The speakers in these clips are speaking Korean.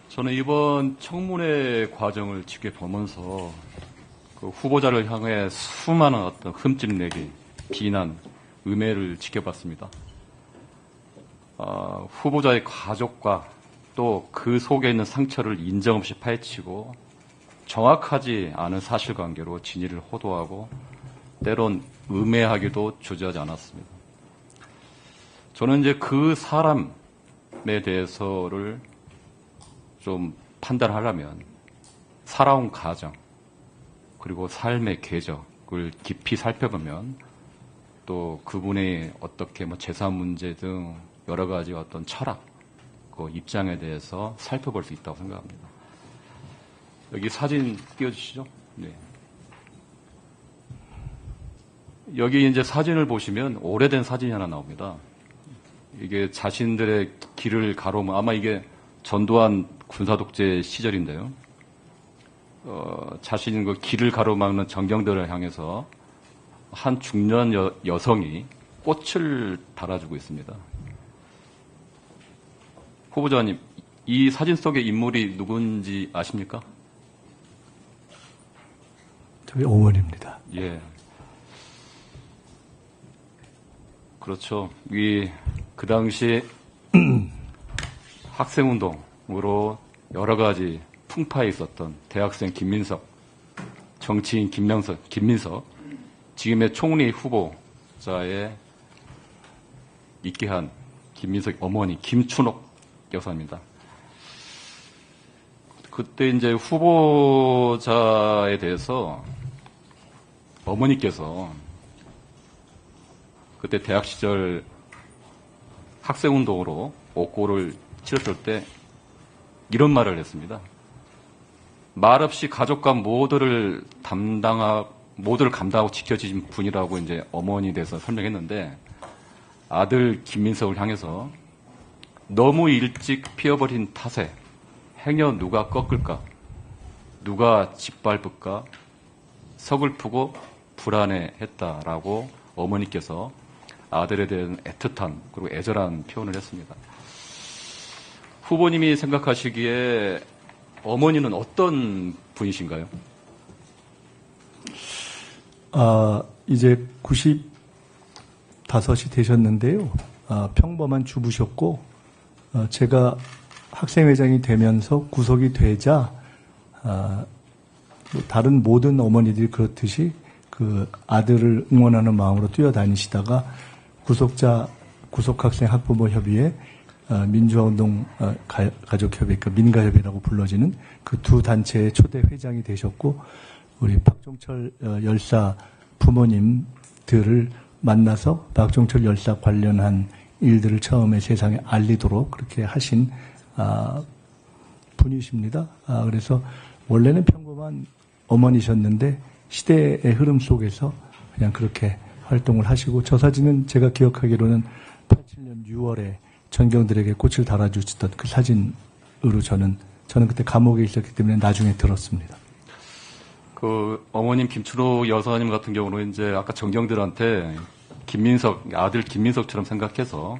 저는 이번 청문회 과정을 지켜보면서 그 후보자를 향해 수많은 어떤 흠집내기, 비난, 음해를 지켜봤습니다. 후보자의 가족과 또 그 속에 있는 상처를 인정없이 파헤치고 정확하지 않은 사실관계로 진위를 호도하고 때론 음해하기도 주저하지 않았습니다. 저는 이제 그 사람에 대해서를 좀 판단하려면 살아온 가정 그리고 삶의 궤적을 깊이 살펴보면 또 그분의 어떻게 재산 문제 등 여러 가지 어떤 철학, 그 입장에 대해서 살펴볼 수 있다고 생각합니다. 여기 사진 띄워주시죠. 네. 여기 이제 사진을 보시면 오래된 사진이 하나 나옵니다. 이게 자신들의 길을 가로면 아마 이게 전두환 군사독재 시절인데요. 자신 그 길을 가로막는 정경들을 향해서 한 중년 여성이 꽃을 달아주고 있습니다. 후보자님, 이 사진 속의 인물이 누군지 아십니까? 저희 어머니입니다. 예. 그렇죠. 그 당시 학생운동으로 여러 가지 풍파에 있었던 대학생 김민석, 정치인 김민석, 지금의 총리 후보자의 있게한 김민석 어머니 김춘옥 여사입니다. 그때 이제 후보자에 대해서 어머니께서 그때 대학 시절 학생운동으로 옥고를 치렀을 때 이런 말을 했습니다. 말없이 가족과 모두를 감당하고 지켜주신 분이라고 이제 어머니에 대해서 설명했는데 아들 김민석을 향해서 너무 일찍 피어버린 탓에 행여 누가 꺾을까, 누가 짓밟을까 서글프고 불안해했다라고 어머니께서 아들에 대한 애틋한 그리고 애절한 표현을 했습니다. 후보님이 생각하시기에 어머니는 어떤 분이신가요? 이제 95이 되셨는데요. 평범한 주부셨고, 제가 학생회장이 되면서 구속이 되자, 다른 모든 어머니들이 그렇듯이 그 아들을 응원하는 마음으로 뛰어다니시다가 구속학생 학부모 협의회, 민주화운동 가족협의, 그러니까 민가협이라고 불러지는 그 두 단체의 초대 회장이 되셨고, 우리 박종철 열사 부모님들을 만나서 박종철 열사 관련한 일들을 처음에 세상에 알리도록 그렇게 하신 분이십니다. 그래서 원래는 평범한 어머니셨는데 시대의 흐름 속에서 그냥 그렇게 활동을 하시고, 저 사진은 제가 기억하기로는 87년 6월에 전경들에게 꽃을 달아주시던 그 사진으로 저는 그때 감옥에 있었기 때문에 나중에 들었습니다. 그 어머님 김춘호 여사님 같은 경우는 이제 아까 정경들한테 아들 김민석처럼 생각해서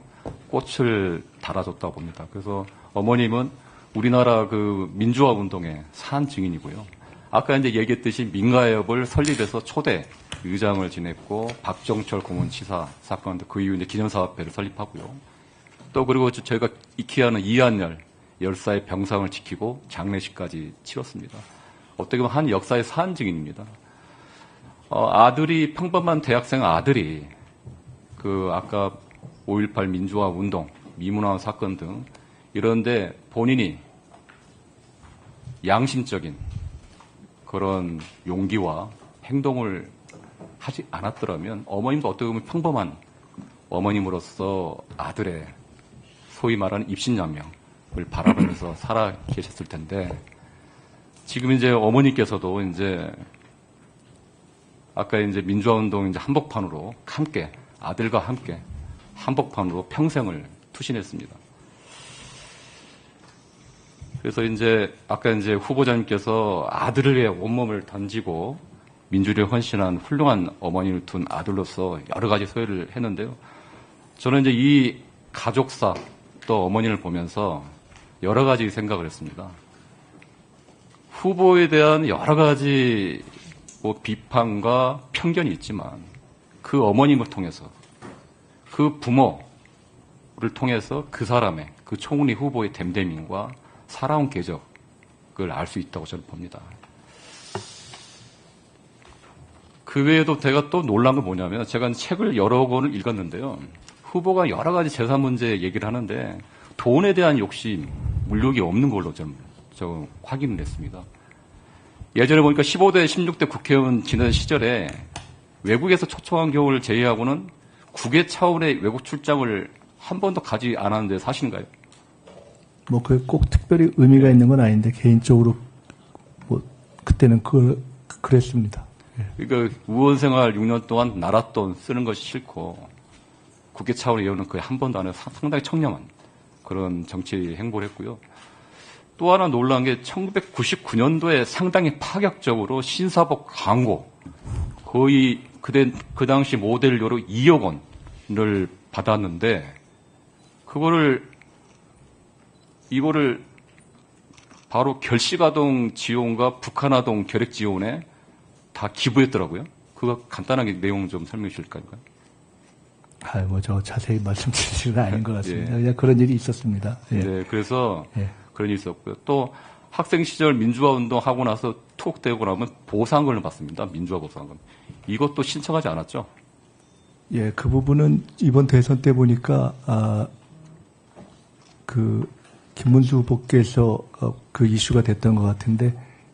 꽃을 달아줬다고 봅니다. 그래서 어머님은 우리나라 그 민주화 운동의 산 증인이고요. 아까 이제 얘기했듯이 민가협을 설립해서 초대 의장을 지냈고, 박정철 고문치사 사건도 그 이후 이제 기념사업회를 설립하고요. 또 그리고 저희가 익히 아는 이한열 열사의 병상을 지키고 장례식까지 치렀습니다. 어떻게 보면 한 역사의 산 증인입니다. 아들이, 평범한 대학생 아들이 그 아까 5.18 민주화 운동, 미문화 사건 등 이런데 본인이 양심적인 그런 용기와 행동을 하지 않았더라면 어머님도 어떻게 보면 평범한 어머님으로서 아들의 소위 말하는 입신양명을 바라보면서 살아 계셨을 텐데, 지금 이제 어머니께서도 이제 아까 이제 민주화운동 이제 한복판으로 함께, 아들과 함께 한복판으로 평생을 투신했습니다. 그래서 이제 아까 이제 후보자님께서 아들을 위해 온몸을 던지고 민주주의에 헌신한 훌륭한 어머니를 둔 아들로서 여러 가지 소회를 했는데요. 저는 이제 이 가족사 또 어머니를 보면서 여러 가지 생각을 했습니다. 후보에 대한 여러 가지 비판과 편견이 있지만 그 어머님을 통해서 그 부모를 통해서 그 사람의 그 총리 후보의 댐댐인과 살아온 궤적을 알 수 있다고 저는 봅니다. 그 외에도 제가 또 놀란 건 뭐냐면 제가 책을 여러 권을 읽었는데요. 후보가 여러 가지 재산 문제 얘기를 하는데 돈에 대한 욕심, 물욕이 없는 걸로 좀 확인을 했습니다. 예전에 보니까 15대, 16대 국회의원 지낸 시절에 외국에서 초청한 경우를 제외하고는 국외 차원의 외국 출장을 한 번도 가지 않았는데 사실인가요? 뭐 그게 꼭 특별히 의미가 있는 건 아닌데 개인적으로 뭐 그때는 그랬습니다. 그러니까 의원 생활 6년 동안 나라 돈 쓰는 것이 싫고 국회 차원의 의원은 거의 한 번도 안 해서 상당히 청렴한 그런 정치 행보를 했고요. 또 하나 놀라운 게 1999년도에 상당히 파격적으로 신사복 광고 거의 그 당시 모델료로 2억 원을 받았는데 이거를 바로 결식아동 지원과 북한아동 결핵 지원에 다 기부했더라고요. 그거 간단하게 내용 좀 설명해 주실까요? 저 자세히 말씀드릴 건 아닌 것 같습니다. 예. 그냥 그런 일이 있었습니다. 예. 네, 그래서 예. 그런 일이 있었고요. 또 학생 시절 민주화 운동 하고 나서 투옥되고 나면 보상금을 받습니다. 민주화 보상금. 이것도 신청하지 않았죠? 예, 그 부분은 이번 대선 때 보니까 김문수 후보께서 그 이슈가 됐던 것 같은데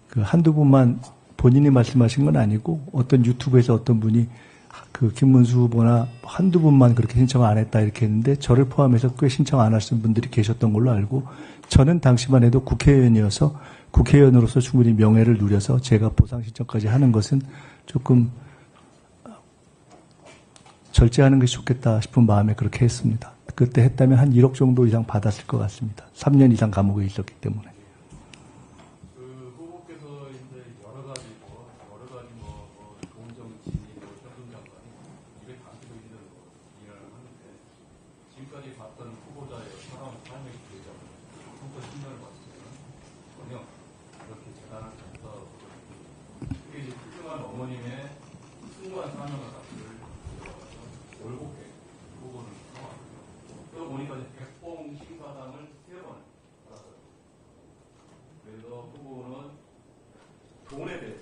그 한두 분만 본인이 말씀하신 건 아니고 어떤 유튜브에서 어떤 분이 그 김문수 후보나 한두 분만 그렇게 신청 안 했다 이렇게 했는데 저를 포함해서 꽤 신청 안 하신 분들이 계셨던 걸로 알고 저는 당시만 해도 국회의원이어서 국회의원으로서 충분히 명예를 누려서 제가 보상 신청까지 하는 것은 조금 절제하는 것이 좋겠다 싶은 마음에 그렇게 했습니다. 그때 했다면 한 1억 정도 이상 받았을 것 같습니다. 3년 이상 감옥에 있었기 때문에. 그 후보께서 이제 여러 가지 좋은 정치, 협동 장관이 입에 담기도 있는 일을 하는데 지금까지 봤던 후보자의 살아온 삶의 기회죠. 선거 10년을 봤을 때는 전혀 그렇게 대단한 감사하고 특히 훌륭한 어머님의 숭고한 사명을 갖고 올곧게 후보는 하왔고요. 또 보니까 백봉 신사당을 3번 받았어요. 그래서 후보는 돈에 대해서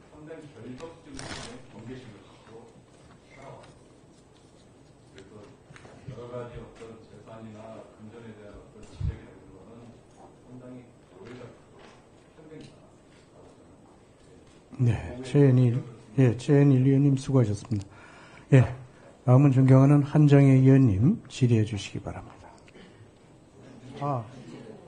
상당히 결격적인 경계심을 갖고 살아왔어요. 그래서 여러 가지 어떤 재산이나 금전에 대한 어떤 지적이나 이런 거는 상당히 오래전부터 편견이다. 네, 최은일 의원님 수고하셨습니다. 예, 다음은 존경하는 한정혜 의원님 질의해 주시기 바랍니다.